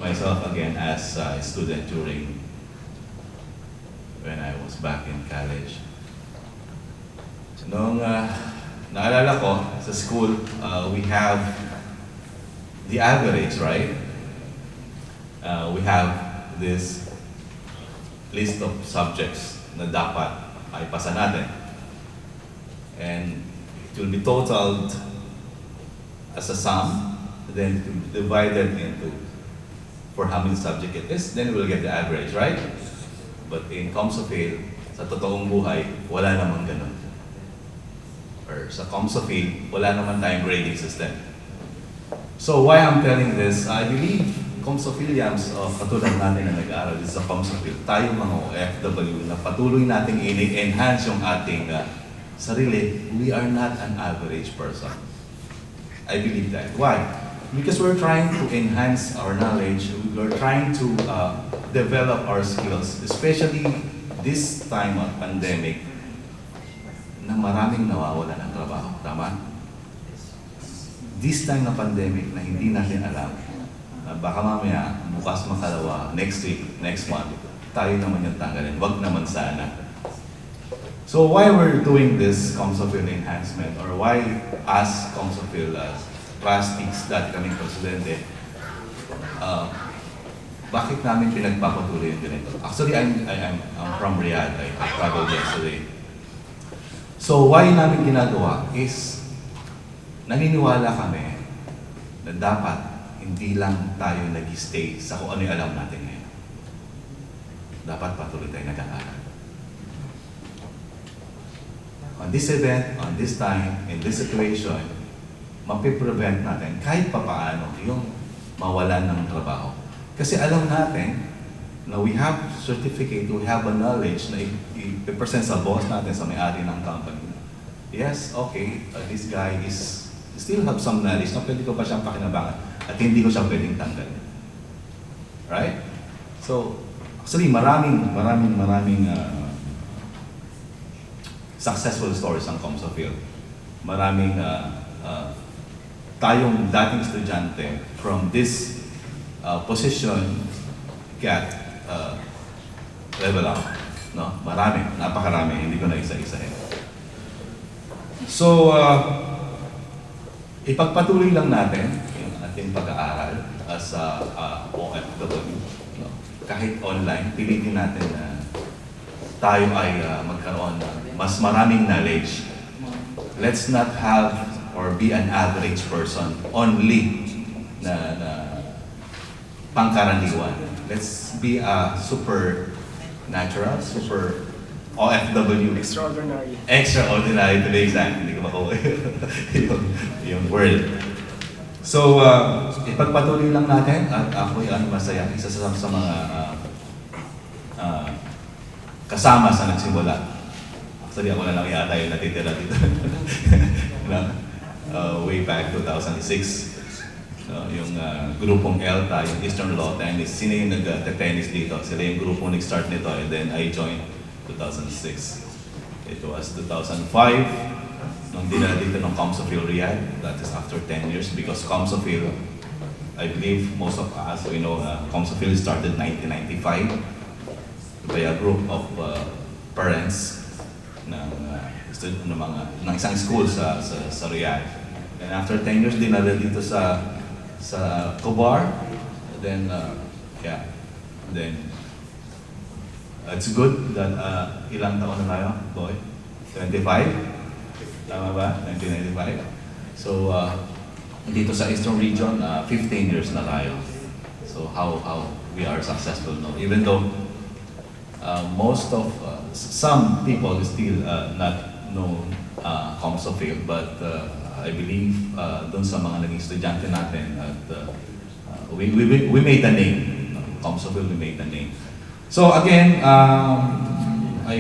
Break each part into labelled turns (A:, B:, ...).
A: myself again as a student during when I was back in college. Nung naalala ko sa school, we have the average, right? We have this list of subjects na dapat ay pasa natin. And it will be totaled as a sum, then it will be divided into for how many subject it is, then we'll get the average, right? But in ComSoFil, sa totoong buhay, wala namang ganun. Or sa ComSoFil, wala naman tayong grading system. So why I'm telling this, I believe ComSoFilians, katulad natin na nag-aaral sa ComSoFil, tayo mga OFW na patuloy nating i-enhance yung ating sarili, we are not an average person. I believe that. Why? Because we're trying to enhance our knowledge, we're trying to develop our skills, especially this time of pandemic, na maraming nawawala ng trabaho. Tama? This time na pandemic na hindi natin alam, baka mamaya, bukas makalawa, next week, next month, tayo naman yung tanggalin. Wag naman sana. So why we're doing this ComSoFil enhancement, or why us ComSoFil plastics dati kaming presidente, bakit namin pinagpapatuloy yung ganito? Actually, I'm from Riyadh. I traveled yesterday. So why namin ginagawa is, naniniwala kami na dapat hindi lang tayo nag-stay sa kung ano yung alam natin ngayon. Dapat patuloy tayo nag-aaral. On this event, on this time, in this situation, mapiprevent natin kahit papaano yung mawalan ng trabaho. Kasi alam natin na we have certificate, we have a knowledge na i-present sa boss natin, sa may-ari ng company. Yes, okay, this guy is still have some knowledge na pwede ko pa siyang pakinabangan at hindi ko siya pwedeng tanggalin. Right? So, actually, maraming successful stories ang ComSoFil. Maraming tayong dating estudyante from this position get level up. No? Marami, napakarami, hindi ko na isa-isahin. So, ipagpatuloy lang natin yung ating pag-aaral as OFW. No? Kahit online, pilitin natin na tayo ay magkaroon ng mas maraming knowledge. Let's not have or be an average person only na pangkaraniwan. Let's be a super natural, super OFW.
B: Extraordinary.
A: Extraordinary to be exact. Hindi ko makuha yung word. So, ipagpatuloy lang natin at ako ay masaya. Isa sa mga kasama sa nagsimula. Actually, ako na lang yata yung natitira dito. Way back 2006. Yung grupong ELTA, yung Eastern Law Tennis. Sino yung nag-tennis dito? Sila yung grupong nag-start nito and then I joined 2006. It was 2005 nung dinala dito ng ComSoFil Riyadh. That is after 10 years because ComSoFil, I believe most of us, we know ComSoFil started 1995 by a group of parents ng isang school sa Riyadh. And after 10 years, dinala dito sa Khobar. Then, it's good that ilang taon na tayo, boy? 25? Tama ba? 1995? So, dito sa Eastern Region, 15 years na tayo. So, how we are successful now. Even though some people still not know ComSoFil, but I believe doon sa mga naging estudyante natin at we made the name. ComSoFil, we made the name. So again, I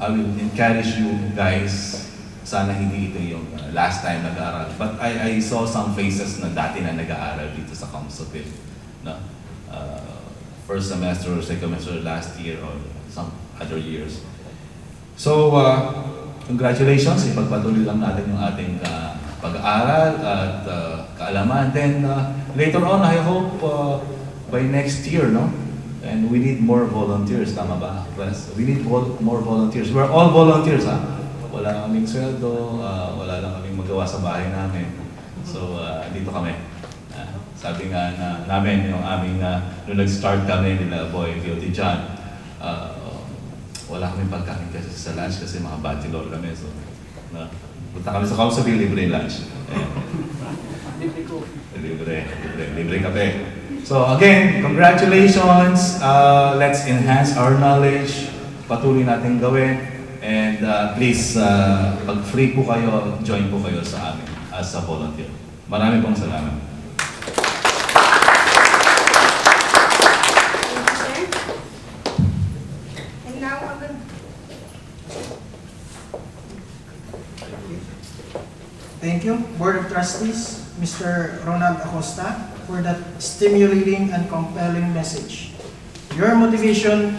A: will encourage you guys, sana hindi ito yung last time nag-aaral. But I saw some faces na dati na nag-aaral dito sa ComSoFil. No? First semester or second semester last year or some other years. So, congratulations, ipagpatuloy lang natin yung ating pag-aaral at kaalaman. Then later on, I hope by next year, no? And we need more volunteers, tama ba, Res? We need more volunteers. We're all volunteers, ha? Wala kaming sweldo, wala lang kaming magawa sa bahay namin. So, dito kami. Sabi nga namin, yung aming, nung nag-start kami nila, Boy, Guilty John, wala kaming pagkain kasi sa lunch kasi mga bachelor kami. So, punta kami sa Kausapil, libre lunch. Libre kape. So again, congratulations. Let's enhance our knowledge. Patuloy natin gawin. And please, pag free po kayo, join po kayo sa amin as a volunteer. Marami pong salamat.
B: And now I will...
C: Thank you, Board of Trustees, Mr. Ronald Acosta, for that stimulating and compelling message. Your motivation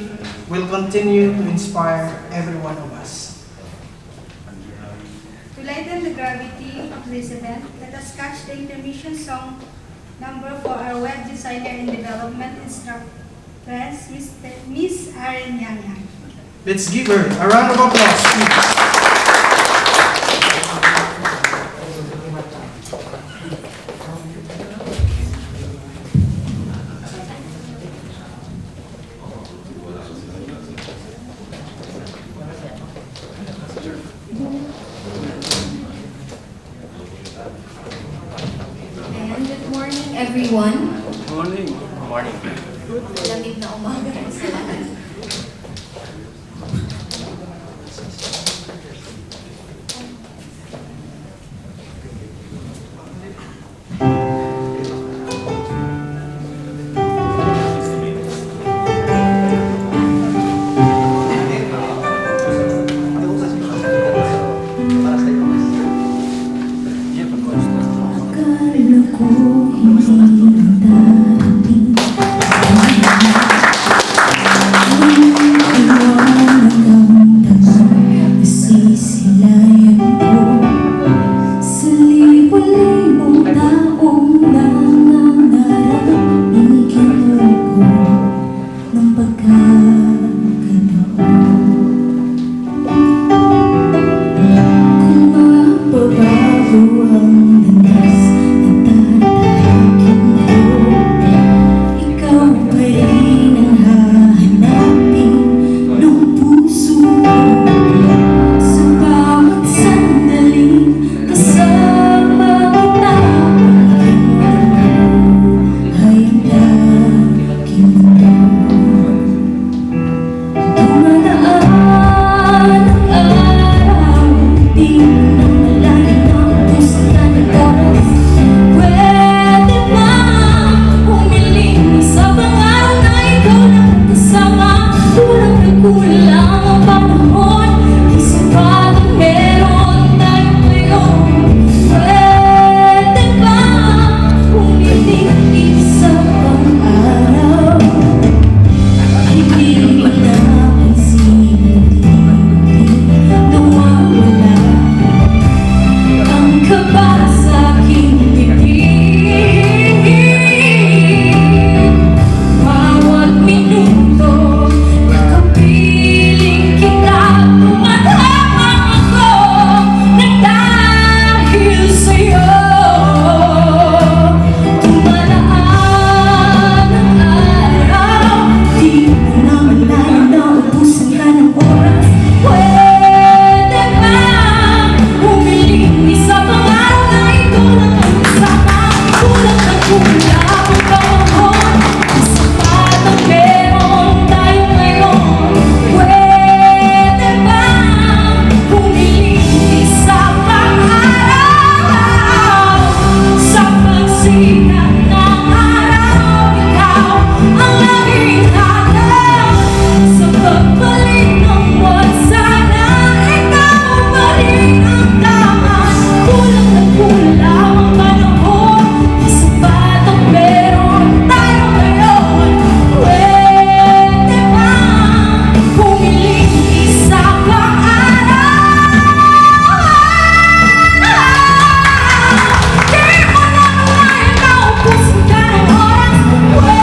C: will continue to inspire every one of us.
B: To lighten the gravity of this event, let us catch the intermission song number for our web designer and development instructress, Miss Aaron Yang Yang.
C: Let's give her a round of applause, please.
D: And good morning, everyone.
E: Morning. Morning.
D: Lamig na umaga po sa lahat.